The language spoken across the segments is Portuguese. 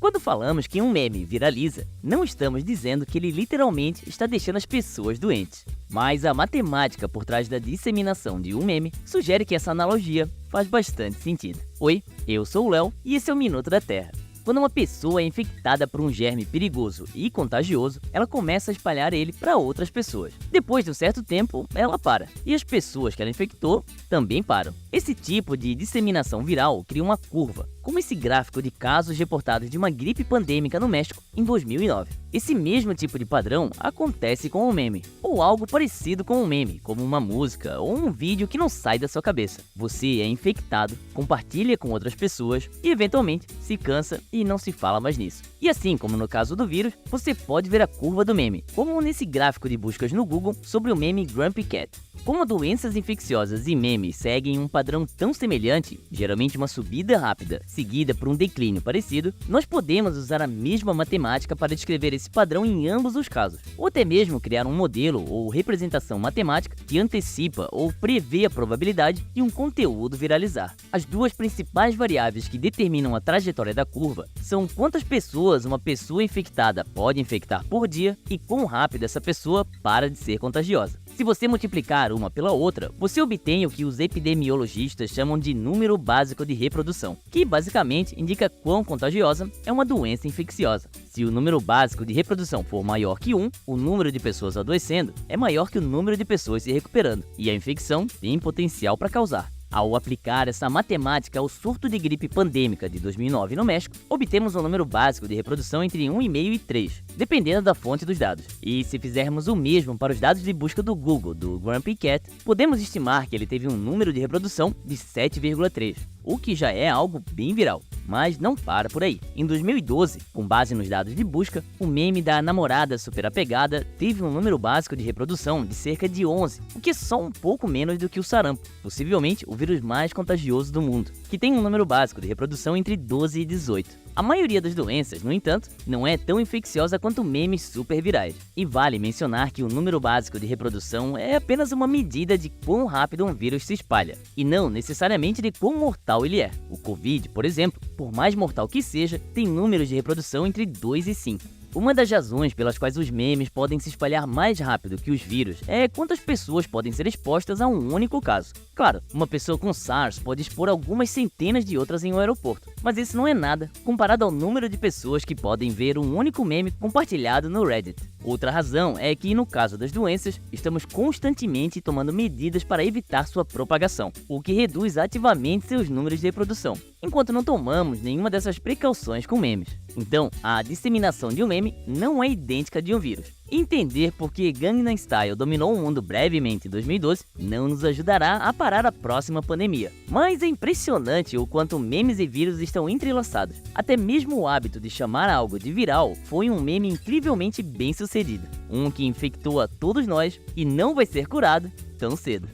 Quando falamos que um meme viraliza, não estamos dizendo que ele literalmente está deixando as pessoas doentes. Mas a matemática por trás da disseminação de um meme sugere que essa analogia faz bastante sentido. Oi, eu sou o Léo e esse é o Minuto da Terra. Quando uma pessoa é infectada por um germe perigoso e contagioso, ela começa a espalhar ele para outras pessoas. Depois de um certo tempo, ela para, e as pessoas que ela infectou também param. Esse tipo de disseminação viral cria uma curva, como esse gráfico de casos reportados de uma gripe pandêmica no México em 2009. Esse mesmo tipo de padrão acontece com um meme, ou algo parecido com um meme, como uma música ou um vídeo que não sai da sua cabeça. Você é infectado, compartilha com outras pessoas e eventualmente se cansa e não se fala mais nisso. E assim como no caso do vírus, você pode ver a curva do meme, como nesse gráfico de buscas no Google sobre o meme Grumpy Cat. Como doenças infecciosas e memes seguem um padrão tão semelhante, geralmente uma subida rápida, seguida por um declínio parecido, nós podemos usar a mesma matemática para descrever esse padrão em ambos os casos, ou até mesmo criar um modelo ou representação matemática que antecipa ou prevê a probabilidade de um conteúdo viralizar. As duas principais variáveis que determinam a trajetória da curva são quantas pessoas uma pessoa infectada pode infectar por dia e quão rápido essa pessoa para de ser contagiosa. Se você multiplicar uma pela outra, você obtém o que os epidemiologistas chamam de número básico de reprodução, que basicamente indica quão contagiosa é uma doença infecciosa. Se o número básico de reprodução for maior que 1, o número de pessoas adoecendo é maior que o número de pessoas se recuperando, e a infecção tem potencial para causar. Ao aplicar essa matemática ao surto de gripe pandêmica de 2009 no México, obtemos um número básico de reprodução entre 1,5 e 3, dependendo da fonte dos dados. E se fizermos o mesmo para os dados de busca do Google do Grumpy Cat, podemos estimar que ele teve um número de reprodução de 7,3, o que já é algo bem viral. Mas não para por aí. Em 2012, com base nos dados de busca, o meme da namorada super apegada teve um número básico de reprodução de cerca de 11, o que é só um pouco menos do que o sarampo, possivelmente o vírus mais contagioso do mundo, que tem um número básico de reprodução entre 12 e 18. A maioria das doenças, no entanto, não é tão infecciosa quanto memes super virais. E vale mencionar que o número básico de reprodução é apenas uma medida de quão rápido um vírus se espalha, e não necessariamente de quão mortal ele é. O Covid, por exemplo, por mais mortal que seja, tem números de reprodução entre 2 e 5. Uma das razões pelas quais os memes podem se espalhar mais rápido que os vírus é quantas pessoas podem ser expostas a um único caso. Claro, uma pessoa com SARS pode expor algumas centenas de outras em um aeroporto, mas isso não é nada comparado ao número de pessoas que podem ver um único meme compartilhado no Reddit. Outra razão é que, no caso das doenças, estamos constantemente tomando medidas para evitar sua propagação, o que reduz ativamente seus números de reprodução, enquanto não tomamos nenhuma dessas precauções com memes. Então, a disseminação de um meme não é idêntica de um vírus. Entender por que Gangnam Style dominou o mundo brevemente em 2012 não nos ajudará a parar a próxima pandemia. Mas é impressionante o quanto memes e vírus estão entrelaçados. Até mesmo o hábito de chamar algo de viral foi um meme incrivelmente bem sucedido. Um que infectou a todos nós e não vai ser curado tão cedo.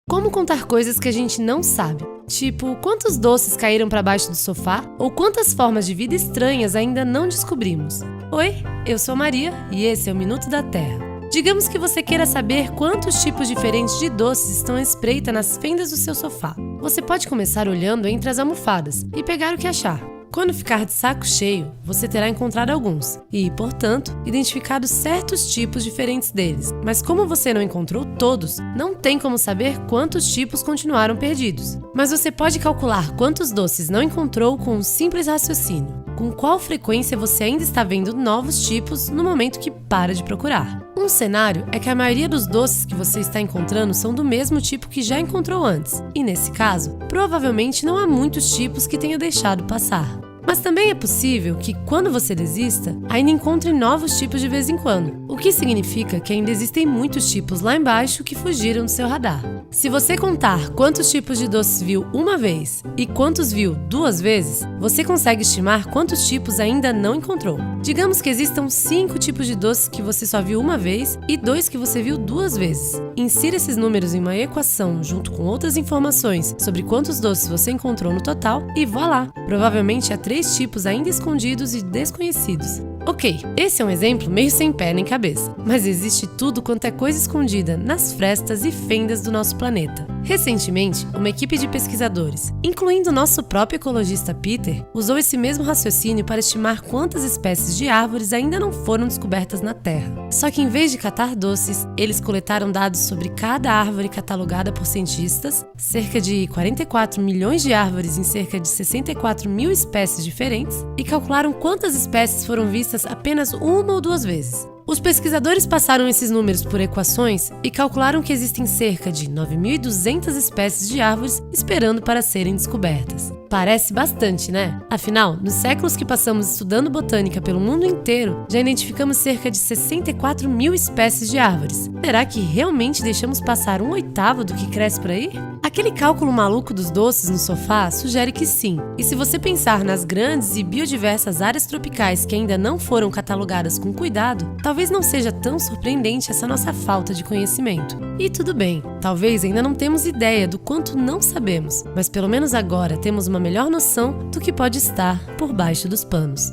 Como contar coisas que a gente não sabe? Tipo, quantos doces caíram para baixo do sofá? Ou quantas formas de vida estranhas ainda não descobrimos? Oi, eu sou Maria e esse é o Minuto da Terra. Digamos que você queira saber quantos tipos diferentes de doces estão à espreita nas fendas do seu sofá. Você pode começar olhando entre as almofadas e pegar o que achar. Quando ficar de saco cheio, você terá encontrado alguns e, portanto, identificado certos tipos diferentes deles. Mas como você não encontrou todos, não tem como saber quantos tipos continuaram perdidos. Mas você pode calcular quantos doces não encontrou com um simples raciocínio. Com qual frequência você ainda está vendo novos tipos no momento que para de procurar. Um cenário é que a maioria dos doces que você está encontrando são do mesmo tipo que já encontrou antes, e nesse caso, provavelmente não há muitos tipos que tenha deixado passar. Mas também é possível que, quando você desista, ainda encontre novos tipos de vez em quando, o que significa que ainda existem muitos tipos lá embaixo que fugiram do seu radar. Se você contar quantos tipos de doces viu uma vez e quantos viu 2 vezes, você consegue estimar quantos tipos ainda não encontrou. Digamos que existam 5 tipos de doces que você só viu uma vez e 2 que você viu 2 vezes. Insira esses números em uma equação junto com outras informações sobre quantos doces você encontrou no total e voilá! Provavelmente há 3 tipos ainda escondidos e desconhecidos. Ok, esse é um exemplo meio sem pé nem cabeça, mas existe tudo quanto é coisa escondida nas frestas e fendas do nosso planeta. Recentemente, uma equipe de pesquisadores, incluindo nosso próprio ecologista Peter, usou esse mesmo raciocínio para estimar quantas espécies de árvores ainda não foram descobertas na Terra. Só que em vez de catar doces, eles coletaram dados sobre cada árvore catalogada por cientistas, cerca de 44 milhões de árvores em cerca de 64 mil espécies diferentes, e calcularam quantas espécies foram vistas apenas uma ou duas vezes. Os pesquisadores passaram esses números por equações e calcularam que existem cerca de 9.200 espécies de árvores esperando para serem descobertas. Parece bastante, né? Afinal, nos séculos que passamos estudando botânica pelo mundo inteiro, já identificamos cerca de 64 mil espécies de árvores. Será que realmente deixamos passar 1/8 do que cresce por aí? Aquele cálculo maluco dos doces no sofá sugere que sim. E se você pensar nas grandes e biodiversas áreas tropicais que ainda não foram catalogadas com cuidado, talvez não seja tão surpreendente essa nossa falta de conhecimento. E tudo bem, talvez ainda não temos ideia do quanto não sabemos, mas pelo menos agora temos uma melhor noção do que pode estar por baixo dos panos.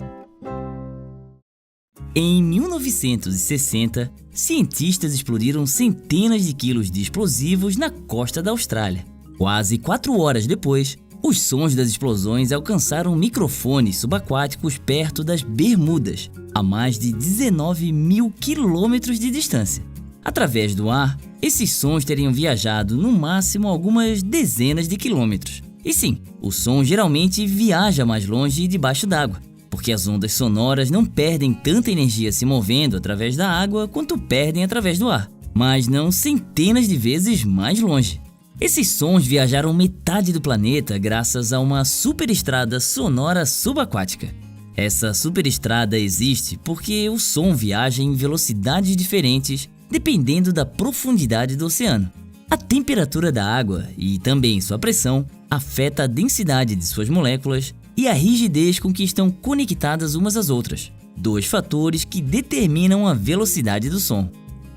Em 1960, cientistas explodiram centenas de quilos de explosivos na costa da Austrália. Quase 4 horas depois, os sons das explosões alcançaram microfones subaquáticos perto das Bermudas, a mais de 19 mil quilômetros de distância. Através do ar, esses sons teriam viajado no máximo algumas dezenas de quilômetros. E sim, o som geralmente viaja mais longe debaixo d'água, porque as ondas sonoras não perdem tanta energia se movendo através da água quanto perdem através do ar, mas não centenas de vezes mais longe. Esses sons viajaram metade do planeta graças a uma superestrada sonora subaquática. Essa superestrada existe porque o som viaja em velocidades diferentes dependendo da profundidade do oceano. A temperatura da água e também sua pressão afeta a densidade de suas moléculas e a rigidez com que estão conectadas umas às outras, 2 fatores que determinam a velocidade do som.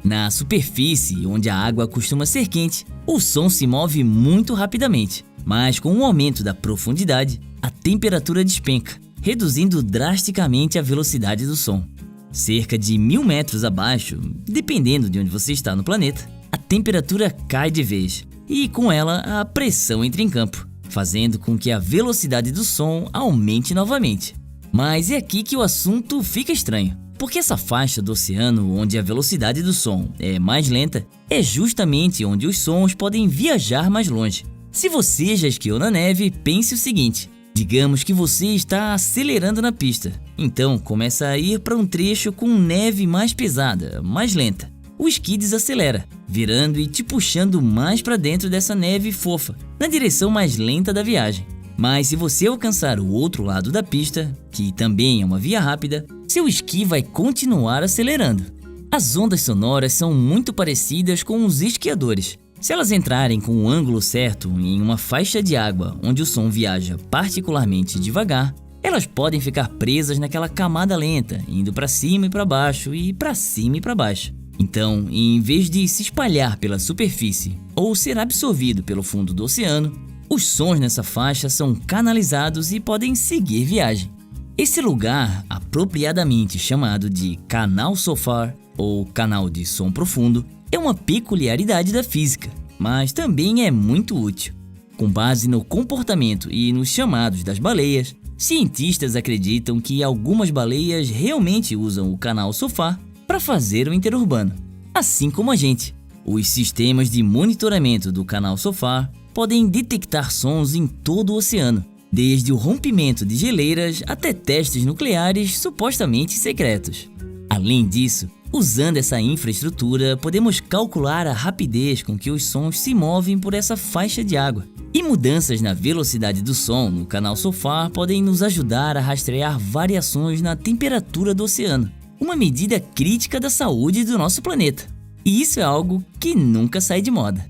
Na superfície, onde a água costuma ser quente, o som se move muito rapidamente, mas com o aumento da profundidade, a temperatura despenca, reduzindo drasticamente a velocidade do som. Cerca de 1000 metros abaixo, dependendo de onde você está no planeta, a temperatura cai de vez e com ela a pressão entra em campo, fazendo com que a velocidade do som aumente novamente. Mas é aqui que o assunto fica estranho, porque essa faixa do oceano onde a velocidade do som é mais lenta é justamente onde os sons podem viajar mais longe. Se você já esquiou na neve, pense o seguinte: digamos que você está acelerando na pista, então começa a ir para um trecho com neve mais pesada, mais lenta. O esqui desacelera, virando e te puxando mais para dentro dessa neve fofa, na direção mais lenta da viagem. Mas se você alcançar o outro lado da pista, que também é uma via rápida, seu esqui vai continuar acelerando. As ondas sonoras são muito parecidas com os esquiadores. Se elas entrarem com o ângulo certo em uma faixa de água onde o som viaja particularmente devagar, elas podem ficar presas naquela camada lenta, indo para cima e para baixo e para cima e para baixo. Então, em vez de se espalhar pela superfície ou ser absorvido pelo fundo do oceano, os sons nessa faixa são canalizados e podem seguir viagem. Esse lugar, apropriadamente chamado de canal SOFAR ou canal de som profundo, é uma peculiaridade da física, mas também é muito útil. Com base no comportamento e nos chamados das baleias, cientistas acreditam que algumas baleias realmente usam o canal SOFAR para fazer o interurbano, assim como a gente. Os sistemas de monitoramento do canal SOFAR podem detectar sons em todo o oceano, desde o rompimento de geleiras até testes nucleares supostamente secretos. Além disso, usando essa infraestrutura, podemos calcular a rapidez com que os sons se movem por essa faixa de água. E mudanças na velocidade do som no canal SOFAR podem nos ajudar a rastrear variações na temperatura do oceano, uma medida crítica da saúde do nosso planeta. E isso é algo que nunca sai de moda.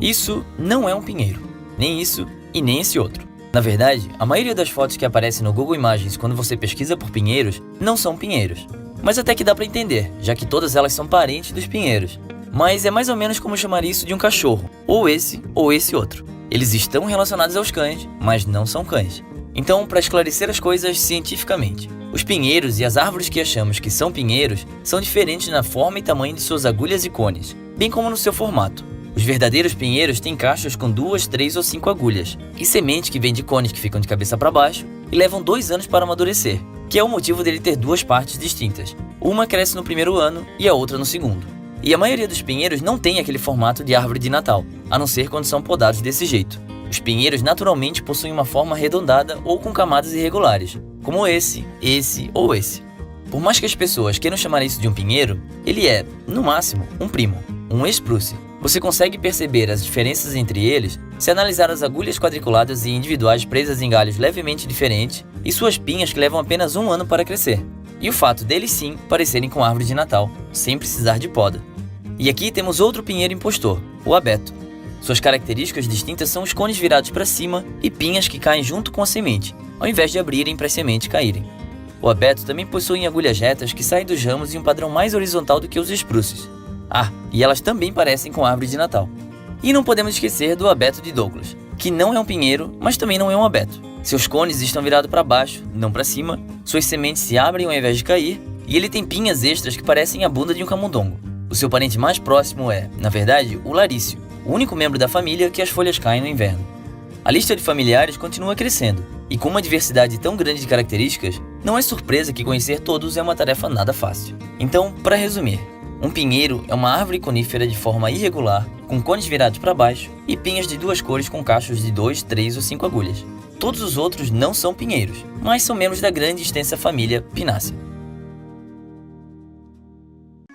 Isso não é um pinheiro, nem isso e nem esse outro. Na verdade, a maioria das fotos que aparecem no Google Imagens quando você pesquisa por pinheiros não são pinheiros. Mas até que dá pra entender, já que todas elas são parentes dos pinheiros. Mas é mais ou menos como chamar isso de um cachorro, ou esse outro. Eles estão relacionados aos cães, mas não são cães. Então, para esclarecer as coisas cientificamente, os pinheiros e as árvores que achamos que são pinheiros são diferentes na forma e tamanho de suas agulhas e cones, bem como no seu formato. Os verdadeiros pinheiros têm cachos com 2, 3 ou 5 agulhas, e semente que vem de cones que ficam de cabeça para baixo e levam 2 anos para amadurecer, que é o motivo dele ter 2 partes distintas. Uma cresce no primeiro ano e a outra no segundo. E a maioria dos pinheiros não tem aquele formato de árvore de Natal, a não ser quando são podados desse jeito. Os pinheiros naturalmente possuem uma forma arredondada ou com camadas irregulares, como esse ou esse. Por mais que as pessoas queiram chamar isso de um pinheiro, ele é, no máximo, um primo, um spruce. Você consegue perceber as diferenças entre eles se analisar as agulhas quadriculadas e individuais presas em galhos levemente diferentes e suas pinhas que levam apenas 1 ano para crescer. E o fato deles sim parecerem com árvore de Natal, sem precisar de poda. E aqui temos outro pinheiro impostor, o abeto. Suas características distintas são os cones virados para cima e pinhas que caem junto com a semente, ao invés de abrirem para as sementes caírem. O abeto também possui agulhas retas que saem dos ramos em um padrão mais horizontal do que os spruces. E elas também parecem com árvore de Natal. E não podemos esquecer do abeto de Douglas, que não é um pinheiro, mas também não é um abeto. Seus cones estão virados para baixo, não para cima, suas sementes se abrem ao invés de cair, e ele tem pinhas extras que parecem a bunda de um camundongo. O seu parente mais próximo é, na verdade, o larício, o único membro da família que as folhas caem no inverno. A lista de familiares continua crescendo, e com uma diversidade tão grande de características, não é surpresa que conhecer todos é uma tarefa nada fácil. Então, para resumir, um pinheiro é uma árvore conífera de forma irregular, com cones virados para baixo e pinhas de 2 cores com cachos de 2, 3 ou 5 agulhas. Todos os outros não são pinheiros, mas são membros da grande e extensa família Pinácea.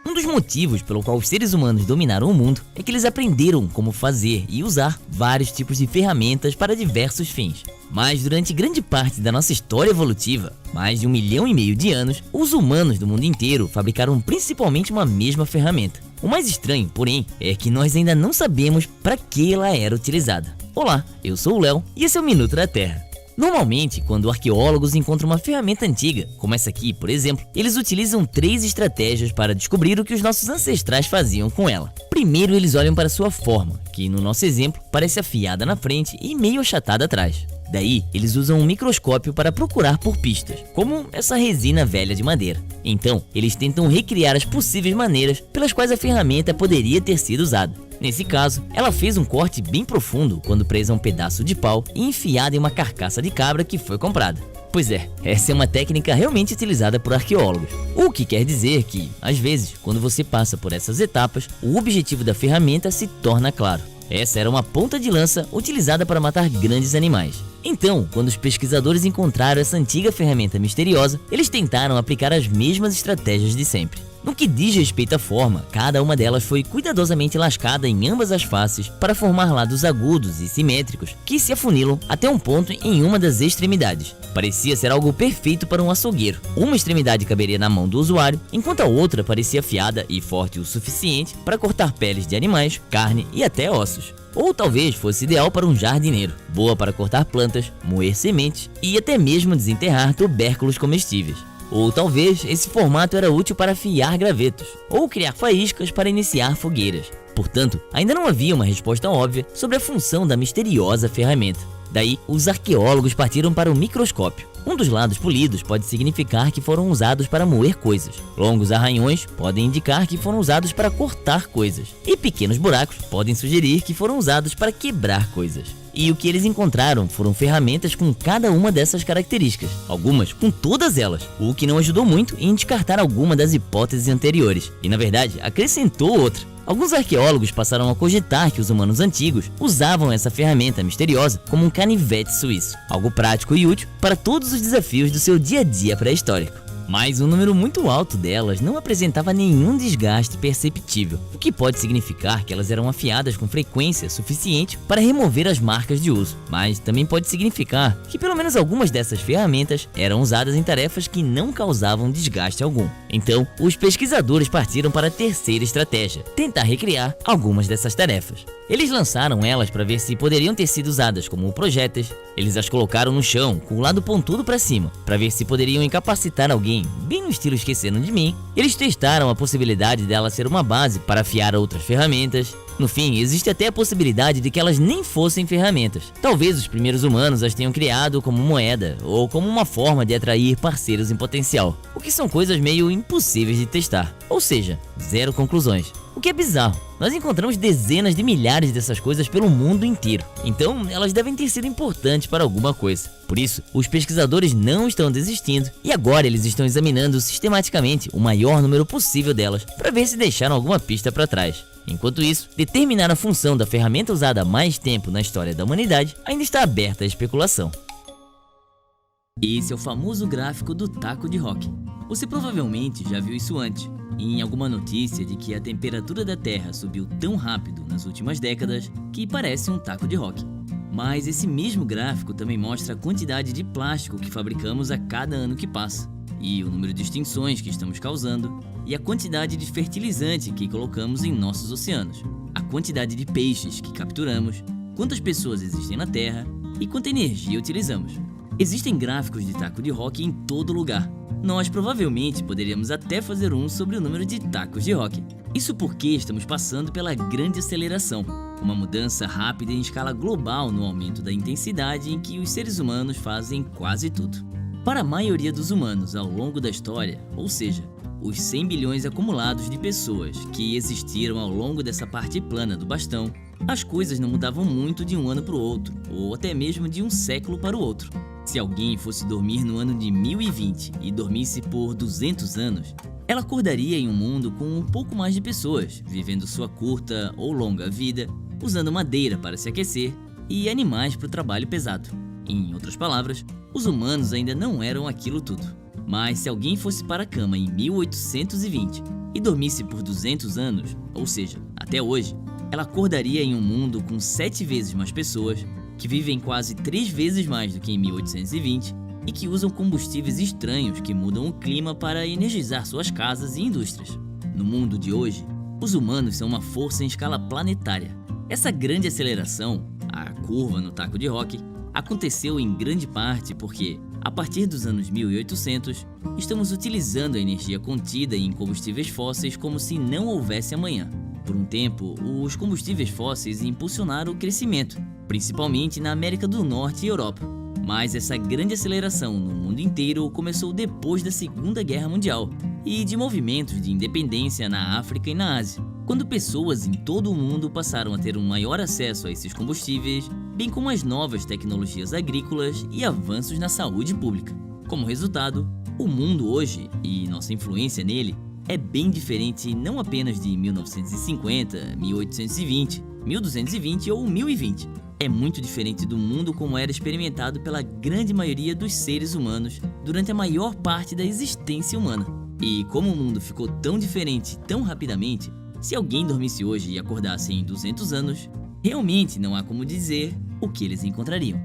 Um dos motivos pelo qual os seres humanos dominaram o mundo é que eles aprenderam como fazer e usar vários tipos de ferramentas para diversos fins. Mas durante grande parte da nossa história evolutiva, mais de 1,5 milhão de anos, os humanos do mundo inteiro fabricaram principalmente uma mesma ferramenta. O mais estranho, porém, é que nós ainda não sabemos para que ela era utilizada. Olá, eu sou o Léo e esse é o Minuto da Terra. Normalmente, quando arqueólogos encontram uma ferramenta antiga, como essa aqui, por exemplo, eles utilizam 3 estratégias para descobrir o que os nossos ancestrais faziam com ela. Primeiro, eles olham para sua forma, que no nosso exemplo parece afiada na frente e meio achatada atrás. Daí, eles usam um microscópio para procurar por pistas, como essa resina velha de madeira. Então, eles tentam recriar as possíveis maneiras pelas quais a ferramenta poderia ter sido usada. Nesse caso, ela fez um corte bem profundo quando presa a um pedaço de pau e enfiada em uma carcaça de cabra que foi comprada. Pois é, essa é uma técnica realmente utilizada por arqueólogos. O que quer dizer que, às vezes, quando você passa por essas etapas, o objetivo da ferramenta se torna claro. Essa era uma ponta de lança utilizada para matar grandes animais. Então, quando os pesquisadores encontraram essa antiga ferramenta misteriosa, eles tentaram aplicar as mesmas estratégias de sempre. No que diz respeito à forma, cada uma delas foi cuidadosamente lascada em ambas as faces para formar lados agudos e simétricos que se afunilam até um ponto em uma das extremidades. Parecia ser algo perfeito para um açougueiro. Uma extremidade caberia na mão do usuário, enquanto a outra parecia afiada e forte o suficiente para cortar peles de animais, carne e até ossos. Ou talvez fosse ideal para um jardineiro, boa para cortar plantas, moer sementes e até mesmo desenterrar tubérculos comestíveis. Ou talvez esse formato era útil para afiar gravetos, ou criar faíscas para iniciar fogueiras. Portanto, ainda não havia uma resposta óbvia sobre a função da misteriosa ferramenta. Daí, os arqueólogos partiram para o microscópio. Um dos lados polidos pode significar que foram usados para moer coisas. Longos arranhões podem indicar que foram usados para cortar coisas. E pequenos buracos podem sugerir que foram usados para quebrar coisas. E o que eles encontraram foram ferramentas com cada uma dessas características, algumas com todas elas, o que não ajudou muito em descartar alguma das hipóteses anteriores, e na verdade acrescentou outra. Alguns arqueólogos passaram a cogitar que os humanos antigos usavam essa ferramenta misteriosa como um canivete suíço, algo prático e útil para todos os desafios do seu dia a dia pré-histórico. Mas um número muito alto delas não apresentava nenhum desgaste perceptível, o que pode significar que elas eram afiadas com frequência suficiente para remover as marcas de uso. Mas também pode significar que pelo menos algumas dessas ferramentas eram usadas em tarefas que não causavam desgaste algum. Então, os pesquisadores partiram para a terceira estratégia, tentar recriar algumas dessas tarefas. Eles lançaram elas para ver se poderiam ter sido usadas como projéteis. Eles as colocaram no chão, com o lado pontudo para cima, para ver se poderiam incapacitar alguém, bem no estilo Esqueceram de Mim. Eles testaram a possibilidade dela ser uma base para afiar outras ferramentas. No fim, existe até a possibilidade de que elas nem fossem ferramentas. Talvez os primeiros humanos as tenham criado como moeda, ou como uma forma de atrair parceiros em potencial, o que são coisas meio impossíveis de testar, ou seja, zero conclusões. O que é bizarro. Nós encontramos dezenas de milhares dessas coisas pelo mundo inteiro. Então, elas devem ter sido importantes para alguma coisa. Por isso, os pesquisadores não estão desistindo e agora eles estão examinando sistematicamente o maior número possível delas para ver se deixaram alguma pista para trás. Enquanto isso, determinar a função da ferramenta usada há mais tempo na história da humanidade ainda está aberta à especulação. Esse é o famoso gráfico do taco de rock. Você provavelmente já viu isso antes, em alguma notícia de que a temperatura da Terra subiu tão rápido nas últimas décadas que parece um taco de rock. Mas esse mesmo gráfico também mostra a quantidade de plástico que fabricamos a cada ano que passa, e o número de extinções que estamos causando, e a quantidade de fertilizante que colocamos em nossos oceanos, a quantidade de peixes que capturamos, quantas pessoas existem na Terra e quanta energia utilizamos. Existem gráficos de taco de rock em todo lugar. Nós provavelmente poderíamos até fazer um sobre o número de tacos de rock. Isso porque estamos passando pela grande aceleração, uma mudança rápida em escala global no aumento da intensidade em que os seres humanos fazem quase tudo. Para a maioria dos humanos ao longo da história, ou seja, os 100 bilhões acumulados de pessoas que existiram ao longo dessa parte plana do bastão, as coisas não mudavam muito de um ano para o outro, ou até mesmo de um século para o outro. Se alguém fosse dormir no ano de 1020 e dormisse por 200 anos, ela acordaria em um mundo com um pouco mais de pessoas, vivendo sua curta ou longa vida, usando madeira para se aquecer e animais para o trabalho pesado. Em outras palavras, os humanos ainda não eram aquilo tudo. Mas se alguém fosse para a cama em 1820 e dormisse por 200 anos, ou seja, até hoje, ela acordaria em um mundo com 7 vezes mais pessoas, que vivem quase 3 vezes mais do que em 1820 e que usam combustíveis estranhos que mudam o clima para energizar suas casas e indústrias. No mundo de hoje, os humanos são uma força em escala planetária. Essa grande aceleração, a curva no taco de rock, aconteceu em grande parte porque, a partir dos anos 1800, estamos utilizando a energia contida em combustíveis fósseis como se não houvesse amanhã. Por um tempo, os combustíveis fósseis impulsionaram o crescimento, principalmente na América do Norte e Europa. Mas essa grande aceleração no mundo inteiro começou depois da Segunda Guerra Mundial e de movimentos de independência na África e na Ásia, quando pessoas em todo o mundo passaram a ter um maior acesso a esses combustíveis, bem como as novas tecnologias agrícolas e avanços na saúde pública. Como resultado, o mundo hoje, e nossa influência nele, é bem diferente não apenas de 1950, 1820, 1220 ou 1020. É muito diferente do mundo como era experimentado pela grande maioria dos seres humanos durante a maior parte da existência humana. E como o mundo ficou tão diferente tão rapidamente, se alguém dormisse hoje e acordasse em 200 anos, realmente não há como dizer o que eles encontrariam.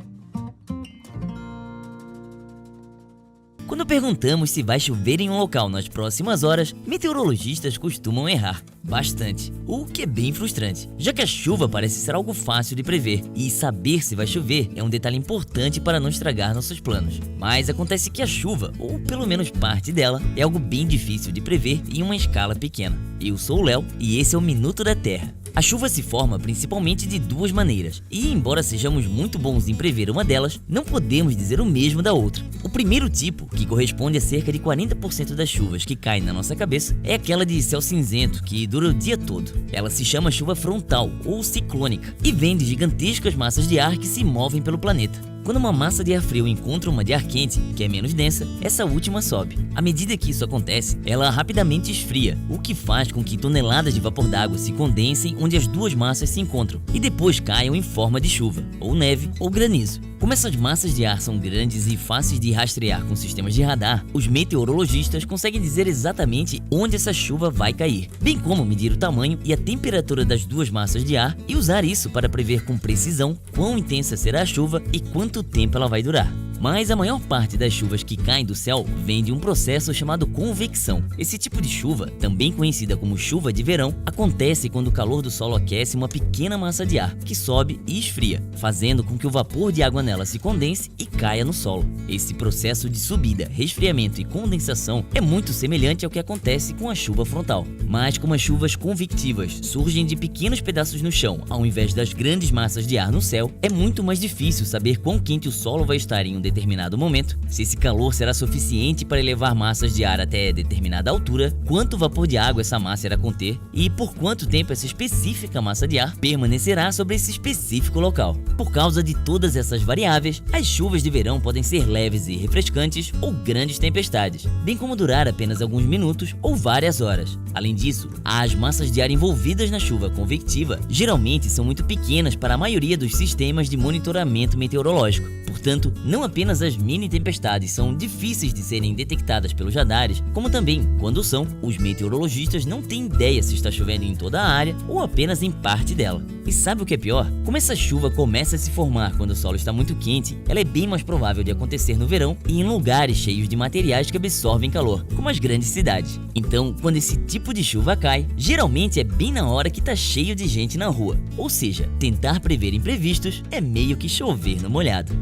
Quando perguntamos se vai chover em um local nas próximas horas, meteorologistas costumam errar bastante, o que é bem frustrante, já que a chuva parece ser algo fácil de prever, e saber se vai chover é um detalhe importante para não estragar nossos planos. Mas acontece que a chuva, ou pelo menos parte dela, é algo bem difícil de prever em uma escala pequena. Eu sou o Léo e esse é o Minuto da Terra. A chuva se forma principalmente de duas maneiras, e embora sejamos muito bons em prever uma delas, não podemos dizer o mesmo da outra. O primeiro tipo, que corresponde a cerca de 40% das chuvas que caem na nossa cabeça, é aquela de céu cinzento, que dura o dia todo. Ela se chama chuva frontal ou ciclônica, e vem de gigantescas massas de ar que se movem pelo planeta. Quando uma massa de ar frio encontra uma de ar quente, que é menos densa, essa última sobe. À medida que isso acontece, ela rapidamente esfria, o que faz com que toneladas de vapor d'água se condensem onde as duas massas se encontram e depois caiam em forma de chuva, ou neve, ou granizo. Como essas massas de ar são grandes e fáceis de rastrear com sistemas de radar, os meteorologistas conseguem dizer exatamente onde essa chuva vai cair, bem como medir o tamanho e a temperatura das duas massas de ar e usar isso para prever com precisão quão intensa será a chuva e quanto tempo ela vai durar. Mas a maior parte das chuvas que caem do céu vem de um processo chamado convecção. Esse tipo de chuva, também conhecida como chuva de verão, acontece quando o calor do solo aquece uma pequena massa de ar, que sobe e esfria, fazendo com que o vapor de água nela se condense e caia no solo. Esse processo de subida, resfriamento e condensação é muito semelhante ao que acontece com a chuva frontal. Mas como as chuvas convectivas surgem de pequenos pedaços no chão, ao invés das grandes massas de ar no céu, é muito mais difícil saber quão quente o solo vai estar em um determinado momento, se esse calor será suficiente para elevar massas de ar até determinada altura, quanto vapor de água essa massa irá conter e por quanto tempo essa específica massa de ar permanecerá sobre esse específico local. Por causa de todas essas variáveis, as chuvas de verão podem ser leves e refrescantes ou grandes tempestades, bem como durar apenas alguns minutos ou várias horas. Além disso, as massas de ar envolvidas na chuva convectiva geralmente são muito pequenas para a maioria dos sistemas de monitoramento meteorológico. Portanto, não apenas as mini tempestades são difíceis de serem detectadas pelos radares, como também, quando são, os meteorologistas não têm ideia se está chovendo em toda a área ou apenas em parte dela. E sabe o que é pior? Como essa chuva começa a se formar quando o solo está muito quente, ela é bem mais provável de acontecer no verão e em lugares cheios de materiais que absorvem calor, como as grandes cidades. Então, quando esse tipo de chuva cai, geralmente é bem na hora que tá cheio de gente na rua. Ou seja, tentar prever imprevistos é meio que chover no molhado.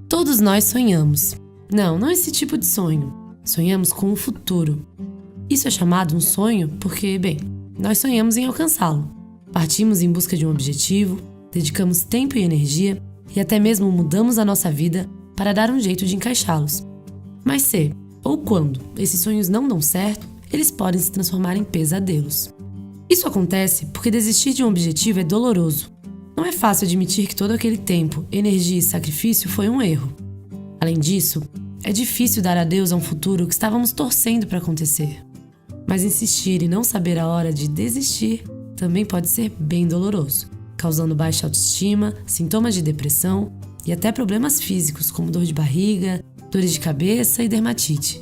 Todos nós sonhamos. Não esse tipo de sonho. Sonhamos com o futuro. Isso é chamado um sonho porque, bem, nós sonhamos em alcançá-lo. Partimos em busca de um objetivo, dedicamos tempo e energia e até mesmo mudamos a nossa vida para dar um jeito de encaixá-los. Mas se, ou quando, esses sonhos não dão certo, eles podem se transformar em pesadelos. Isso acontece porque desistir de um objetivo é doloroso. Não é fácil admitir que todo aquele tempo, energia e sacrifício foi um erro. Além disso, é difícil dar adeus a um futuro que estávamos torcendo para acontecer. Mas insistir e não saber a hora de desistir também pode ser bem doloroso, causando baixa autoestima, sintomas de depressão e até problemas físicos como dor de barriga, dores de cabeça e dermatite.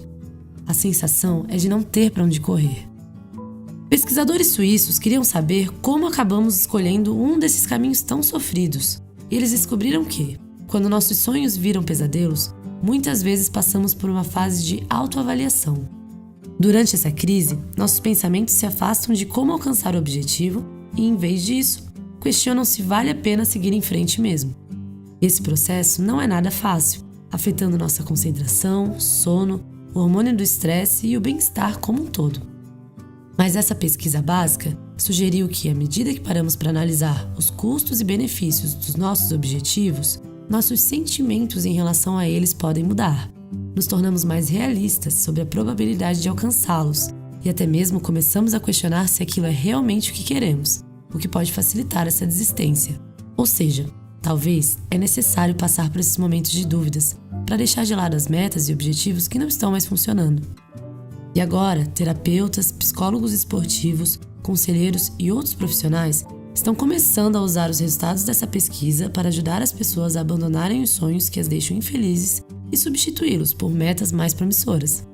A sensação é de não ter para onde correr. Pesquisadores suíços queriam saber como acabamos escolhendo um desses caminhos tão sofridos. E eles descobriram que, quando nossos sonhos viram pesadelos, muitas vezes passamos por uma fase de autoavaliação. Durante essa crise, nossos pensamentos se afastam de como alcançar o objetivo e, em vez disso, questionam se vale a pena seguir em frente mesmo. Esse processo não é nada fácil, afetando nossa concentração, sono, o hormônio do estresse e o bem-estar como um todo. Mas essa pesquisa básica sugeriu que, à medida que paramos para analisar os custos e benefícios dos nossos objetivos, nossos sentimentos em relação a eles podem mudar. Nos tornamos mais realistas sobre a probabilidade de alcançá-los e até mesmo começamos a questionar se aquilo é realmente o que queremos, o que pode facilitar essa desistência. Ou seja, talvez é necessário passar por esses momentos de dúvidas para deixar de lado as metas e objetivos que não estão mais funcionando. E agora, terapeutas, psicólogos esportivos, conselheiros e outros profissionais estão começando a usar os resultados dessa pesquisa para ajudar as pessoas a abandonarem os sonhos que as deixam infelizes e substituí-los por metas mais promissoras.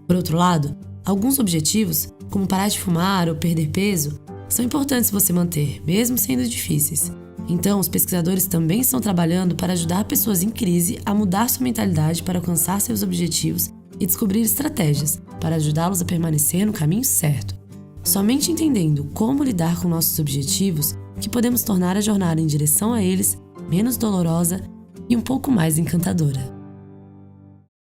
Por outro lado, alguns objetivos, como parar de fumar ou perder peso, são importantes você manter, mesmo sendo difíceis. Então, os pesquisadores também estão trabalhando para ajudar pessoas em crise a mudar sua mentalidade para alcançar seus objetivos e descobrir estratégias para ajudá-los a permanecer no caminho certo. Somente entendendo como lidar com nossos objetivos que podemos tornar a jornada em direção a eles menos dolorosa e um pouco mais encantadora.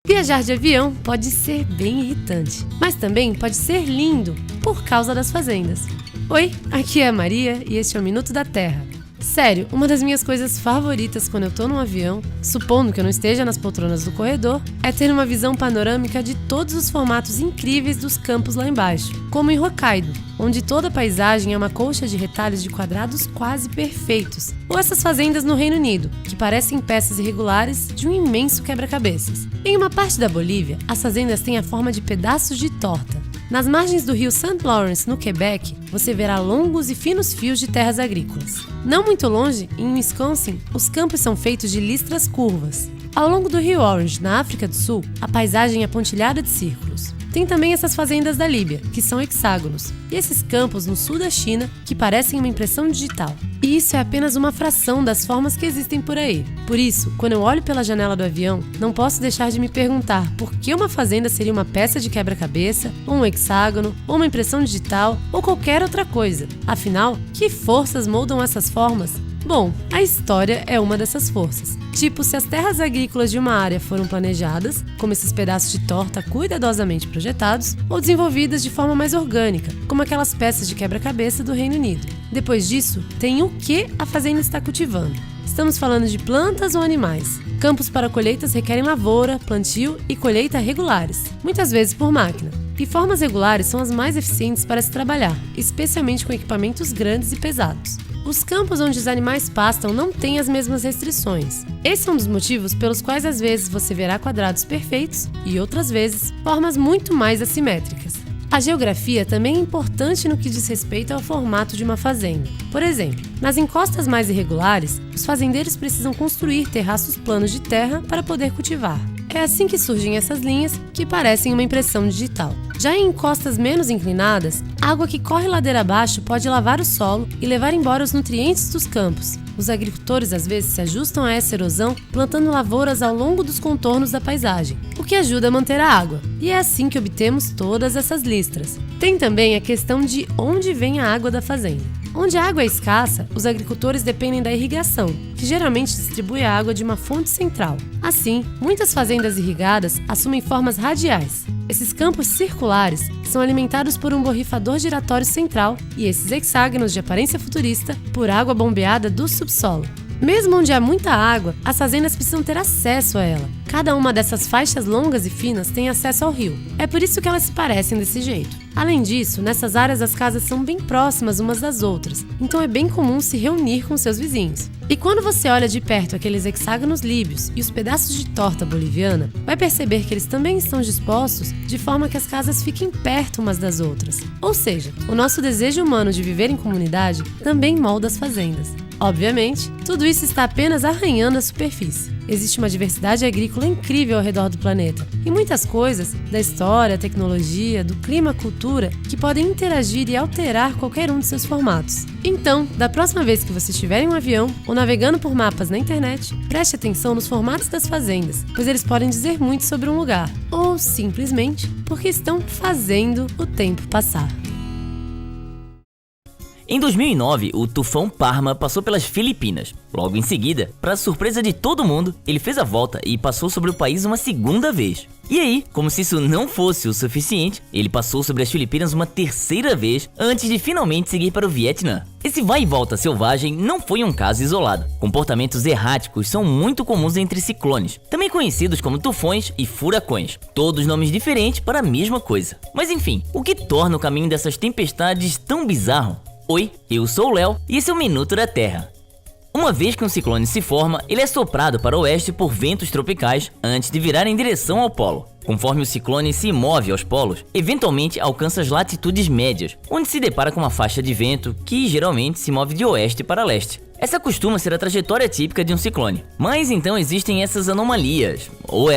Viajar de avião pode ser bem irritante, mas também pode ser lindo por causa das fazendas. Oi, aqui é a Maria e este é o Minuto da Terra. Sério, uma das minhas coisas favoritas quando eu tô num avião, supondo que eu não esteja nas poltronas do corredor, é ter uma visão panorâmica de todos os formatos incríveis dos campos lá embaixo, como em Hokkaido, onde toda a paisagem é uma colcha de retalhos de quadrados quase perfeitos, ou essas fazendas no Reino Unido, que parecem peças irregulares de um imenso quebra-cabeças. Em uma parte da Bolívia, as fazendas têm a forma de pedaços de torta. Nas margens do rio St. Lawrence, no Quebec, você verá longos e finos fios de terras agrícolas. Não muito longe, em Wisconsin, os campos são feitos de listras curvas. Ao longo do rio Orange, na África do Sul, a paisagem é pontilhada de círculos. Tem também essas fazendas da Líbia, que são hexágonos, e esses campos no sul da China, que parecem uma impressão digital. E isso é apenas uma fração das formas que existem por aí. Por isso, quando eu olho pela janela do avião, não posso deixar de me perguntar por que uma fazenda seria uma peça de quebra-cabeça, ou um hexágono, ou uma impressão digital, ou qualquer outra coisa. Afinal, que forças moldam essas formas? Bom, a história é uma dessas forças. Tipo, se as terras agrícolas de uma área foram planejadas, como esses pedaços de torta cuidadosamente projetados, ou desenvolvidas de forma mais orgânica, como aquelas peças de quebra-cabeça do Reino Unido. Depois disso, tem o que a fazenda está cultivando. Estamos falando de plantas ou animais. Campos para colheitas requerem lavoura, plantio e colheita regulares, muitas vezes por máquina. E formas regulares são as mais eficientes para se trabalhar, especialmente com equipamentos grandes e pesados. Os campos onde os animais pastam não têm as mesmas restrições. Esse é um dos motivos pelos quais às vezes você verá quadrados perfeitos e outras vezes formas muito mais assimétricas. A geografia também é importante no que diz respeito ao formato de uma fazenda. Por exemplo, nas encostas mais irregulares, os fazendeiros precisam construir terraços planos de terra para poder cultivar. É assim que surgem essas linhas que parecem uma impressão digital. Já em encostas menos inclinadas, a água que corre ladeira abaixo pode lavar o solo e levar embora os nutrientes dos campos. Os agricultores às vezes se ajustam a essa erosão plantando lavouras ao longo dos contornos da paisagem, o que ajuda a manter a água. E é assim que obtemos todas essas listras. Tem também a questão de onde vem a água da fazenda. Onde a água é escassa, os agricultores dependem da irrigação, que geralmente distribui a água de uma fonte central. Assim, muitas fazendas irrigadas assumem formas radiais. Esses campos circulares são alimentados por um borrifador giratório central e esses hexágonos de aparência futurista por água bombeada do subsolo. Mesmo onde há muita água, as fazendas precisam ter acesso a ela. Cada uma dessas faixas longas e finas tem acesso ao rio. É por isso que elas se parecem desse jeito. Além disso, nessas áreas as casas são bem próximas umas das outras, então é bem comum se reunir com seus vizinhos. E quando você olha de perto aqueles hexágonos líbios e os pedaços de torta boliviana, vai perceber que eles também estão dispostos de forma que as casas fiquem perto umas das outras. Ou seja, o nosso desejo humano de viver em comunidade também molda as fazendas. Obviamente, tudo isso está apenas arranhando a superfície. Existe uma diversidade agrícola incrível ao redor do planeta e muitas coisas da história, tecnologia, do clima, cultura que podem interagir e alterar qualquer um de seus formatos. Então, da próxima vez que você estiver em um avião ou navegando por mapas na internet, preste atenção nos formatos das fazendas, pois eles podem dizer muito sobre um lugar, ou simplesmente porque estão fazendo o tempo passar. Em 2009, o tufão Parma passou pelas Filipinas. Logo em seguida, para surpresa de todo mundo, ele fez a volta e passou sobre o país uma segunda vez. E aí, como se isso não fosse o suficiente, ele passou sobre as Filipinas uma terceira vez antes de finalmente seguir para o Vietnã. Esse vai e volta selvagem não foi um caso isolado. Comportamentos erráticos são muito comuns entre ciclones, também conhecidos como tufões e furacões. Todos nomes diferentes para a mesma coisa. Mas enfim, o que torna o caminho dessas tempestades tão bizarro? Oi, eu sou o Léo e esse é o Minuto da Terra. Uma vez que um ciclone se forma, ele é soprado para o oeste por ventos tropicais antes de virar em direção ao polo. Conforme o ciclone se move aos polos, eventualmente alcança as latitudes médias, onde se depara com uma faixa de vento que geralmente se move de oeste para leste. Essa costuma ser a trajetória típica de um ciclone, mas então existem essas anomalias, ou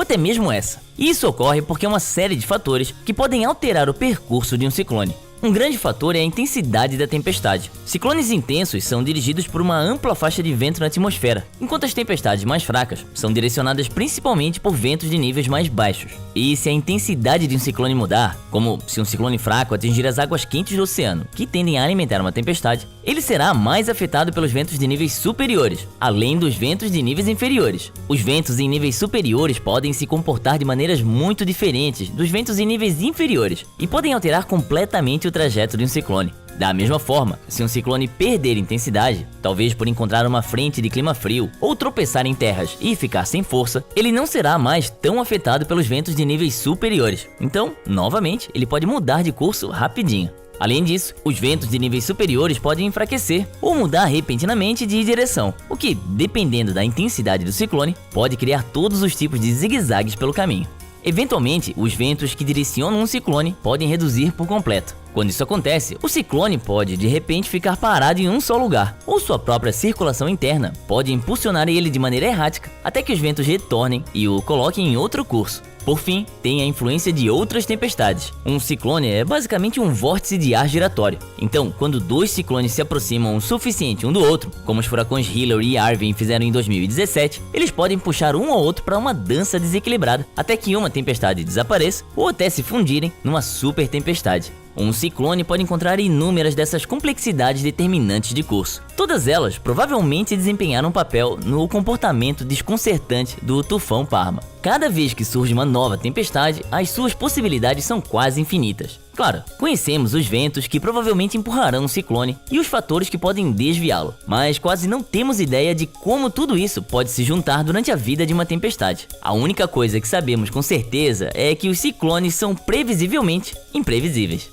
até mesmo essa. E isso ocorre porque é uma série de fatores que podem alterar o percurso de um ciclone. Um grande fator é a intensidade da tempestade. Ciclones intensos são dirigidos por uma ampla faixa de vento na atmosfera, enquanto as tempestades mais fracas são direcionadas principalmente por ventos de níveis mais baixos. E se a intensidade de um ciclone mudar, como se um ciclone fraco atingir as águas quentes do oceano, que tendem a alimentar uma tempestade, ele será mais afetado pelos ventos de níveis superiores, além dos ventos de níveis inferiores. Os ventos em níveis superiores podem se comportar de maneiras muito diferentes dos ventos em níveis inferiores e podem alterar completamente o trajeto de um ciclone. Da mesma forma, se um ciclone perder intensidade, talvez por encontrar uma frente de clima frio ou tropeçar em terras e ficar sem força, ele não será mais tão afetado pelos ventos de níveis superiores. Então, novamente, ele pode mudar de curso rapidinho. Além disso, os ventos de níveis superiores podem enfraquecer ou mudar repentinamente de direção, o que, dependendo da intensidade do ciclone, pode criar todos os tipos de zigue-zagues pelo caminho. Eventualmente, os ventos que direcionam um ciclone podem reduzir por completo. Quando isso acontece, o ciclone pode de repente ficar parado em um só lugar, ou sua própria circulação interna pode impulsionar ele de maneira errática até que os ventos retornem e o coloquem em outro curso. Por fim, tem a influência de outras tempestades. Um ciclone é basicamente um vórtice de ar giratório. Então, quando dois ciclones se aproximam o suficiente um do outro, como os furacões Hillary e Harvey fizeram em 2017, eles podem puxar um ao outro para uma dança desequilibrada, até que uma tempestade desapareça ou até se fundirem numa super tempestade. Um ciclone pode encontrar inúmeras dessas complexidades determinantes de curso. Todas elas provavelmente desempenharam um papel no comportamento desconcertante do tufão Parma. cada vez que surge uma nova tempestade, as suas possibilidades são quase infinitas. Claro, conhecemos os ventos que provavelmente empurrarão um ciclone e os fatores que podem desviá-lo, mas quase não temos ideia de como tudo isso pode se juntar durante a vida de uma tempestade. A única coisa que sabemos com certeza é que os ciclones são previsivelmente imprevisíveis.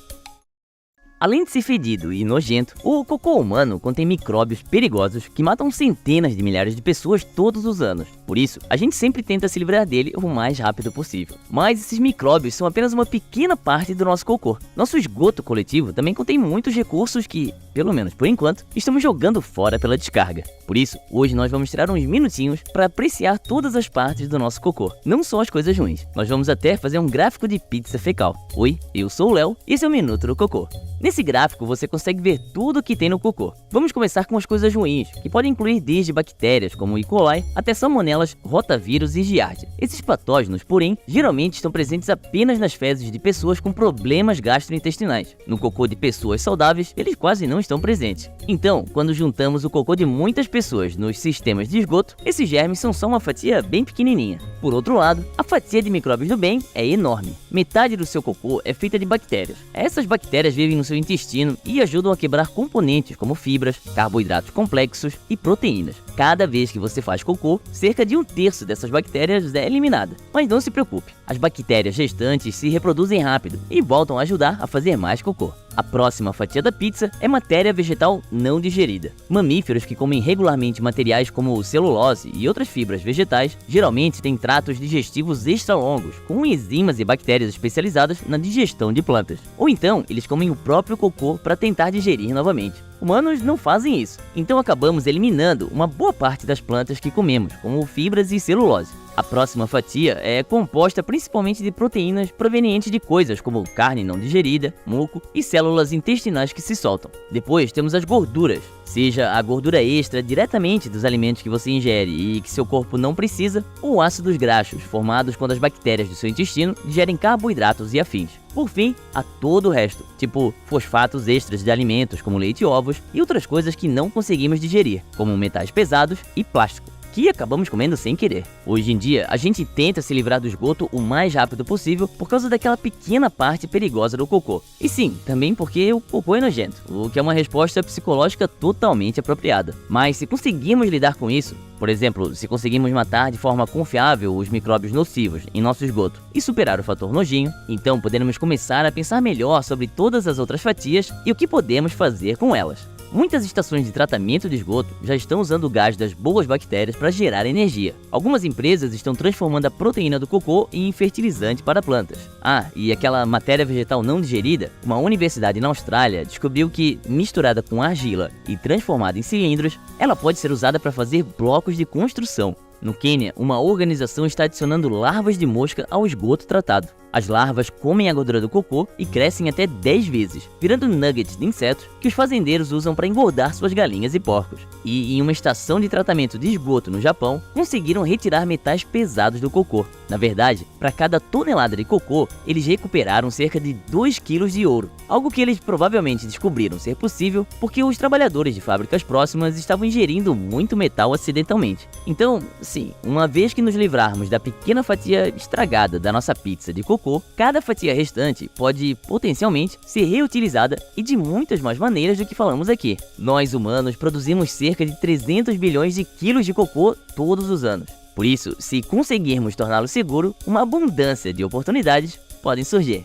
Além de ser fedido e nojento, o cocô humano contém micróbios perigosos que matam centenas de milhares de pessoas todos os anos. Por isso, a gente sempre tenta se livrar dele o mais rápido possível. Mas esses micróbios são apenas uma pequena parte do nosso cocô. Nosso esgoto coletivo também contém muitos recursos que, pelo menos por enquanto, estamos jogando fora pela descarga. Por isso, hoje nós vamos tirar uns minutinhos para apreciar todas as partes do nosso cocô, não só as coisas ruins. Nós vamos até fazer um gráfico de pizza fecal. Oi, eu sou o Léo e esse é o Minuto do Cocô. Nesse gráfico você consegue ver tudo o que tem no cocô. Vamos começar com as coisas ruins, que podem incluir desde bactérias como E. coli até salmonelas, rotavírus e giardia. Esses patógenos, porém, geralmente estão presentes apenas nas fezes de pessoas com problemas gastrointestinais. No cocô de pessoas saudáveis, eles quase não estão presentes. Então, quando juntamos o cocô de muitas pessoas nos sistemas de esgoto, esses germes são só uma fatia bem pequenininha. Por outro lado, a fatia de micróbios do bem é enorme. Metade do seu cocô é feita de bactérias. Essas bactérias vivem no seu intestino e ajudam a quebrar componentes como fibras, carboidratos complexos e proteínas. Cada vez que você faz cocô, cerca de 1/3 dessas bactérias é eliminada. Mas não se preocupe, as bactérias restantes se reproduzem rápido e voltam a ajudar a fazer mais cocô. A próxima fatia da pizza é matéria vegetal não digerida. Mamíferos que comem regularmente materiais como celulose e outras fibras vegetais geralmente têm tratos digestivos extra longos, com enzimas e bactérias especializadas na digestão de plantas. Ou então, eles comem o próprio cocô para tentar digerir novamente. Humanos não fazem isso, então acabamos eliminando uma boa parte das plantas que comemos, como fibras e celulose. A próxima fatia é composta principalmente de proteínas provenientes de coisas como carne não digerida, muco e células intestinais que se soltam. Depois temos as gorduras, seja a gordura extra diretamente dos alimentos que você ingere e que seu corpo não precisa, ou ácidos graxos formados quando as bactérias do seu intestino digerem carboidratos e afins. Por fim, há todo o resto, tipo fosfatos extras de alimentos como leite e ovos e outras coisas que não conseguimos digerir, como metais pesados e plástico, que acabamos comendo sem querer. Hoje em dia, a gente tenta se livrar do esgoto o mais rápido possível por causa daquela pequena parte perigosa do cocô. E sim, também porque o cocô é nojento, o que é uma resposta psicológica totalmente apropriada. Mas se conseguirmos lidar com isso, por exemplo, se conseguirmos matar de forma confiável os micróbios nocivos em nosso esgoto e superar o fator nojinho, então poderemos começar a pensar melhor sobre todas as outras fatias e o que podemos fazer com elas. Muitas estações de tratamento de esgoto já estão usando o gás das boas bactérias para gerar energia. Algumas empresas estão transformando a proteína do cocô em fertilizante para plantas. Ah, e aquela matéria vegetal não digerida, uma universidade na Austrália descobriu que, misturada com argila e transformada em cilindros, ela pode ser usada para fazer blocos de construção. No Quênia, uma organização está adicionando larvas de mosca ao esgoto tratado. As larvas comem a gordura do cocô e crescem até 10 vezes, virando nuggets de insetos que os fazendeiros usam para engordar suas galinhas e porcos. E em uma estação de tratamento de esgoto no Japão, conseguiram retirar metais pesados do cocô. Na verdade, para cada tonelada de cocô, eles recuperaram cerca de 2 quilos de ouro, algo que eles provavelmente descobriram ser possível porque os trabalhadores de fábricas próximas estavam ingerindo muito metal acidentalmente. Então, sim, uma vez que nos livrarmos da pequena fatia estragada da nossa pizza de cocô, cada fatia restante pode potencialmente ser reutilizada e de muitas mais maneiras do que falamos aqui. Nós humanos produzimos cerca de 300 bilhões de quilos de cocô todos os anos. Por isso, se conseguirmos torná-lo seguro, uma abundância de oportunidades podem surgir.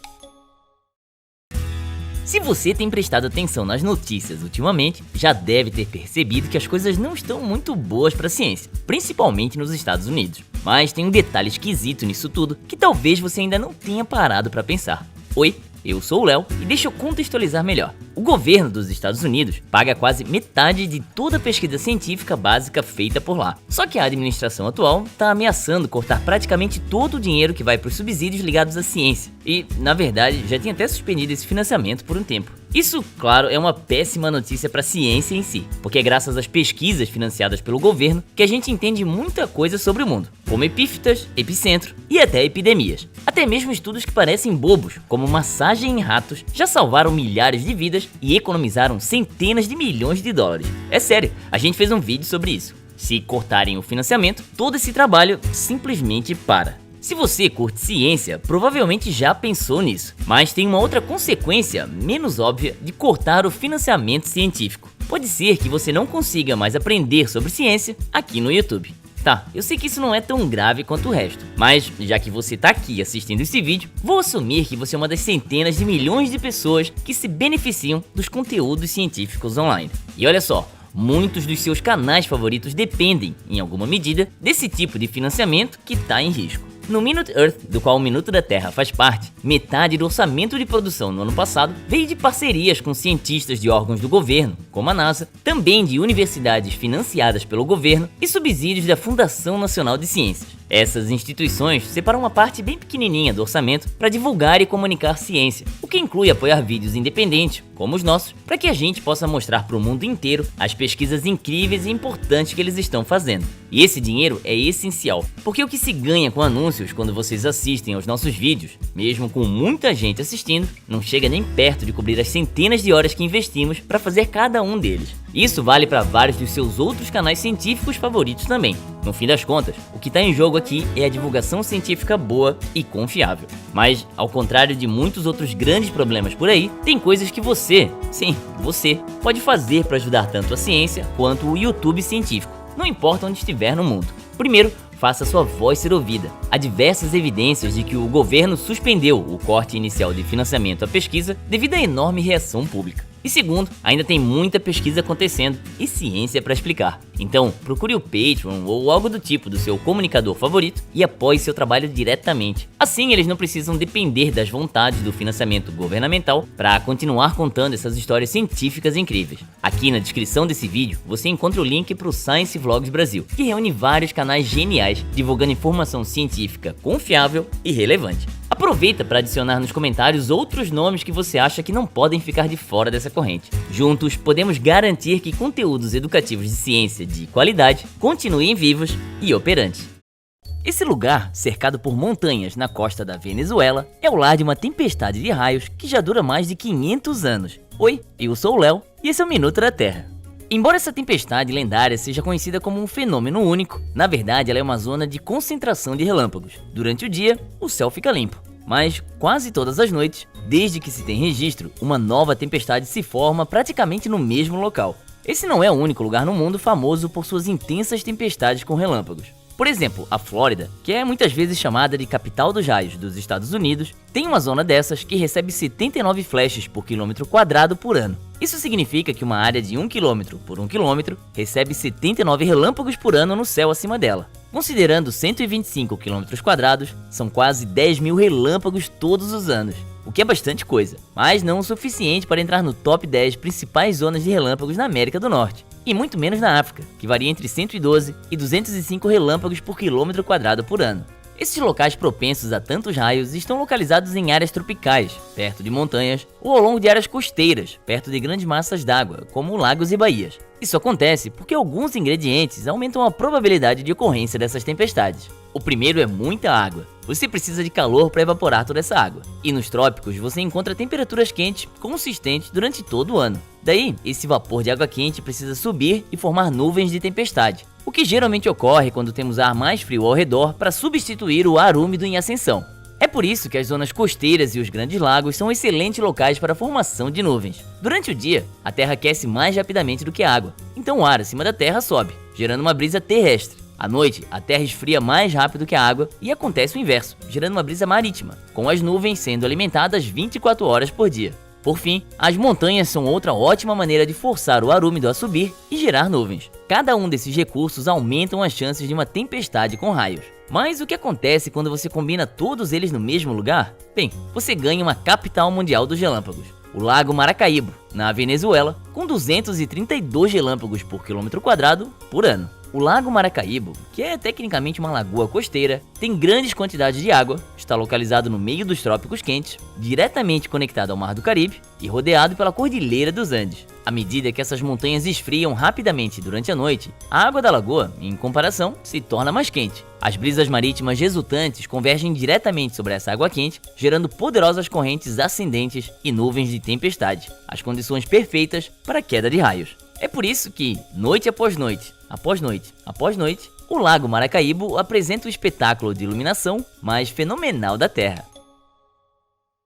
Se você tem prestado atenção nas notícias ultimamente, já deve ter percebido que as coisas não estão muito boas para a ciência, principalmente nos Estados Unidos. Mas tem um detalhe esquisito nisso tudo que talvez você ainda não tenha parado para pensar. Oi, eu sou o Léo e deixa eu contextualizar melhor. O governo dos Estados Unidos paga quase metade de toda a pesquisa científica básica feita por lá. Só que a administração atual está ameaçando cortar praticamente todo o dinheiro que vai para os subsídios ligados à ciência. E, na verdade, já tinha até suspendido esse financiamento por um tempo. Isso, claro, é uma péssima notícia para a ciência em si, porque é graças às pesquisas financiadas pelo governo que a gente entende muita coisa sobre o mundo, como epífitas, epicentro e até epidemias. Até mesmo estudos que parecem bobos, como massagem em ratos, já salvaram milhares de vidas e economizaram centenas de milhões de dólares. É sério, a gente fez um vídeo sobre isso. Se cortarem o financiamento, todo esse trabalho simplesmente para. Se você curte ciência, provavelmente já pensou nisso, mas tem uma outra consequência menos óbvia de cortar o financiamento científico. Pode ser que você não consiga mais aprender sobre ciência aqui no YouTube. Tá, eu sei que isso não é tão grave quanto o resto, mas já que você tá aqui assistindo esse vídeo, vou assumir que você é uma das centenas de milhões de pessoas que se beneficiam dos conteúdos científicos online. E olha só, muitos dos seus canais favoritos dependem, em alguma medida, desse tipo de financiamento que tá em risco. No Minute Earth, do qual o Minuto da Terra faz parte, metade do orçamento de produção no ano passado veio de parcerias com cientistas de órgãos do governo, como a NASA, também de universidades financiadas pelo governo e subsídios da Fundação Nacional de Ciências. Essas instituições separam uma parte bem pequenininha do orçamento para divulgar e comunicar ciência, o que inclui apoiar vídeos independentes, como os nossos, para que a gente possa mostrar para o mundo inteiro as pesquisas incríveis e importantes que eles estão fazendo. E esse dinheiro é essencial, porque o que se ganha com anúncios quando vocês assistem aos nossos vídeos, mesmo com muita gente assistindo, não chega nem perto de cobrir as centenas de horas que investimos para fazer cada um deles. Isso vale para vários dos seus outros canais científicos favoritos também. No fim das contas, o que está em jogo aqui é a divulgação científica boa e confiável. Mas, ao contrário de muitos outros grandes problemas por aí, tem coisas que você, sim, você, pode fazer para ajudar tanto a ciência quanto o YouTube científico, não importa onde estiver no mundo. Primeiro, faça sua voz ser ouvida. Há diversas evidências de que o governo suspendeu o corte inicial de financiamento à pesquisa devido à enorme reação pública. E segundo, ainda tem muita pesquisa acontecendo e ciência para explicar. Então, procure o Patreon ou algo do tipo do seu comunicador favorito e apoie seu trabalho diretamente. Assim, eles não precisam depender das vontades do financiamento governamental para continuar contando essas histórias científicas incríveis. Aqui na descrição desse vídeo, você encontra o link para o Science Vlogs Brasil, que reúne vários canais geniais divulgando informação científica confiável e relevante. Aproveita para adicionar nos comentários outros nomes que você acha que não podem ficar de fora dessa corrente. Juntos, podemos garantir que conteúdos educativos de ciência de qualidade continuem vivos e operantes. Esse lugar, cercado por montanhas na costa da Venezuela, é o lar de uma tempestade de raios que já dura mais de 500 anos. Oi, eu sou o Léo e esse é o Minuto da Terra. Embora essa tempestade lendária seja conhecida como um fenômeno único, na verdade ela é uma zona de concentração de relâmpagos. Durante o dia, o céu fica limpo, mas quase todas as noites, desde que se tem registro, uma nova tempestade se forma praticamente no mesmo local. Esse não é o único lugar no mundo famoso por suas intensas tempestades com relâmpagos. Por exemplo, a Flórida, que é muitas vezes chamada de capital dos raios dos Estados Unidos, tem uma zona dessas que recebe 79 flashes por quilômetro quadrado por ano. Isso significa que uma área de 1 km por 1 km recebe 79 relâmpagos por ano no céu acima dela. Considerando 125 km quadrados, são quase 10 mil relâmpagos todos os anos, o que é bastante coisa, mas não o suficiente para entrar no top 10 principais zonas de relâmpagos na América do Norte. E muito menos na África, que varia entre 112 e 205 relâmpagos por quilômetro quadrado por ano. Esses locais propensos a tantos raios estão localizados em áreas tropicais, perto de montanhas, ou ao longo de áreas costeiras, perto de grandes massas d'água, como lagos e baías. Isso acontece porque alguns ingredientes aumentam a probabilidade de ocorrência dessas tempestades. O primeiro é muita água. Você precisa de calor para evaporar toda essa água. E nos trópicos você encontra temperaturas quentes consistentes durante todo o ano. Daí, esse vapor de água quente precisa subir e formar nuvens de tempestade, o que geralmente ocorre quando temos ar mais frio ao redor para substituir o ar úmido em ascensão. É por isso que as zonas costeiras e os grandes lagos são excelentes locais para a formação de nuvens. Durante o dia, a terra aquece mais rapidamente do que a água, então o ar acima da terra sobe, gerando uma brisa terrestre. À noite, a terra esfria mais rápido que a água e acontece o inverso, gerando uma brisa marítima, com as nuvens sendo alimentadas 24 horas por dia. Por fim, as montanhas são outra ótima maneira de forçar o ar úmido a subir e gerar nuvens. Cada um desses recursos aumentam as chances de uma tempestade com raios. Mas o que acontece quando você combina todos eles no mesmo lugar? Bem, você ganha uma capital mundial dos relâmpagos, o Lago Maracaibo, na Venezuela, com 232 relâmpagos por quilômetro quadrado por ano. O Lago Maracaibo, que é tecnicamente uma lagoa costeira, tem grandes quantidades de água, está localizado no meio dos trópicos quentes, diretamente conectado ao Mar do Caribe e rodeado pela Cordilheira dos Andes. À medida que essas montanhas esfriam rapidamente durante a noite, a água da lagoa, em comparação, se torna mais quente. As brisas marítimas resultantes convergem diretamente sobre essa água quente, gerando poderosas correntes ascendentes e nuvens de tempestade, as condições perfeitas para a queda de raios. É por isso que, noite após noite, após noite, após noite, O Lago Maracaibo apresenta o espetáculo de iluminação mais fenomenal da Terra.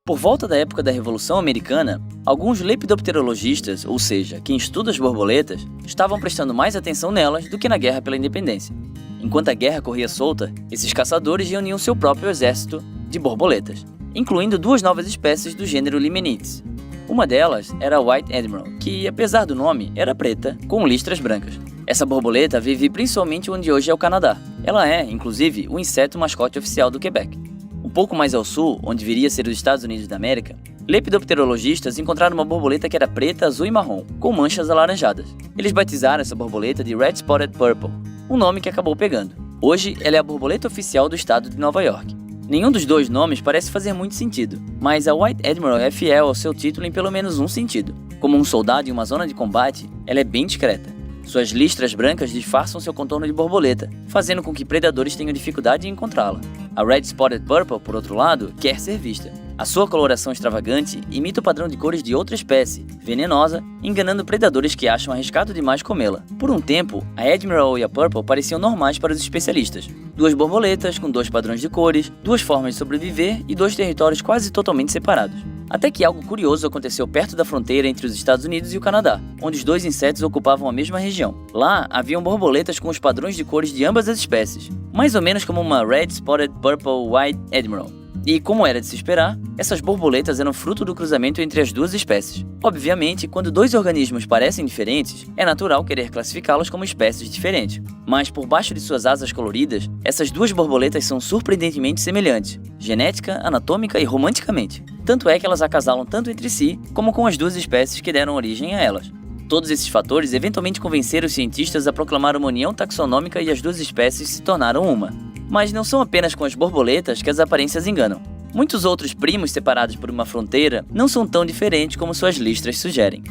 Por volta da época da Revolução Americana, alguns lepidopterologistas, ou seja, quem estuda as borboletas, estavam prestando mais atenção nelas do que na guerra pela independência. Enquanto a guerra corria solta, esses caçadores reuniam seu próprio exército de borboletas, incluindo 2 novas espécies do gênero Limenites. Uma delas era a White Admiral, que, apesar do nome, era preta, com listras brancas. Essa borboleta vive principalmente onde hoje é o Canadá. Ela é, inclusive, o inseto mascote oficial do Quebec. Um pouco mais ao sul, onde viria a ser os Estados Unidos da América, lepidopterologistas encontraram uma borboleta que era preta, azul e marrom, com manchas alaranjadas. Eles batizaram essa borboleta de Red Spotted Purple, um nome que acabou pegando. Hoje, ela é a borboleta oficial do estado de Nova York. Nenhum dos 2 nomes parece fazer muito sentido, mas a White Admiral é fiel ao seu título em pelo menos um sentido. Como um soldado em uma zona de combate, ela é bem discreta. Suas listras brancas disfarçam seu contorno de borboleta, fazendo com que predadores tenham dificuldade em encontrá-la. A Red Spotted Purple, por outro lado, quer ser vista. A sua coloração extravagante imita o padrão de cores de outra espécie, venenosa, enganando predadores que acham arriscado demais comê-la. Por um tempo, a Admiral e a Purple pareciam normais para os especialistas. 2 borboletas com 2 padrões de cores, 2 formas de sobreviver e 2 territórios quase totalmente separados. Até que algo curioso aconteceu perto da fronteira entre os Estados Unidos e o Canadá, onde os 2 insetos ocupavam a mesma região. Lá, haviam borboletas com os padrões de cores de ambas as espécies, mais ou menos como uma Red Spotted Purple White Admiral. E, como era de se esperar, essas borboletas eram fruto do cruzamento entre as 2 espécies. Obviamente, quando 2 organismos parecem diferentes, é natural querer classificá-los como espécies diferentes. Mas, por baixo de suas asas coloridas, essas 2 borboletas são surpreendentemente semelhantes, genética, anatômica e romanticamente. Tanto é que elas acasalam tanto entre si, como com as 2 espécies que deram origem a elas. Todos esses fatores eventualmente convenceram os cientistas a proclamar uma união taxonômica e as 2 espécies se tornaram uma. Mas não são apenas com as borboletas que as aparências enganam. Muitos outros primos separados por uma fronteira não são tão diferentes como suas listras sugerem.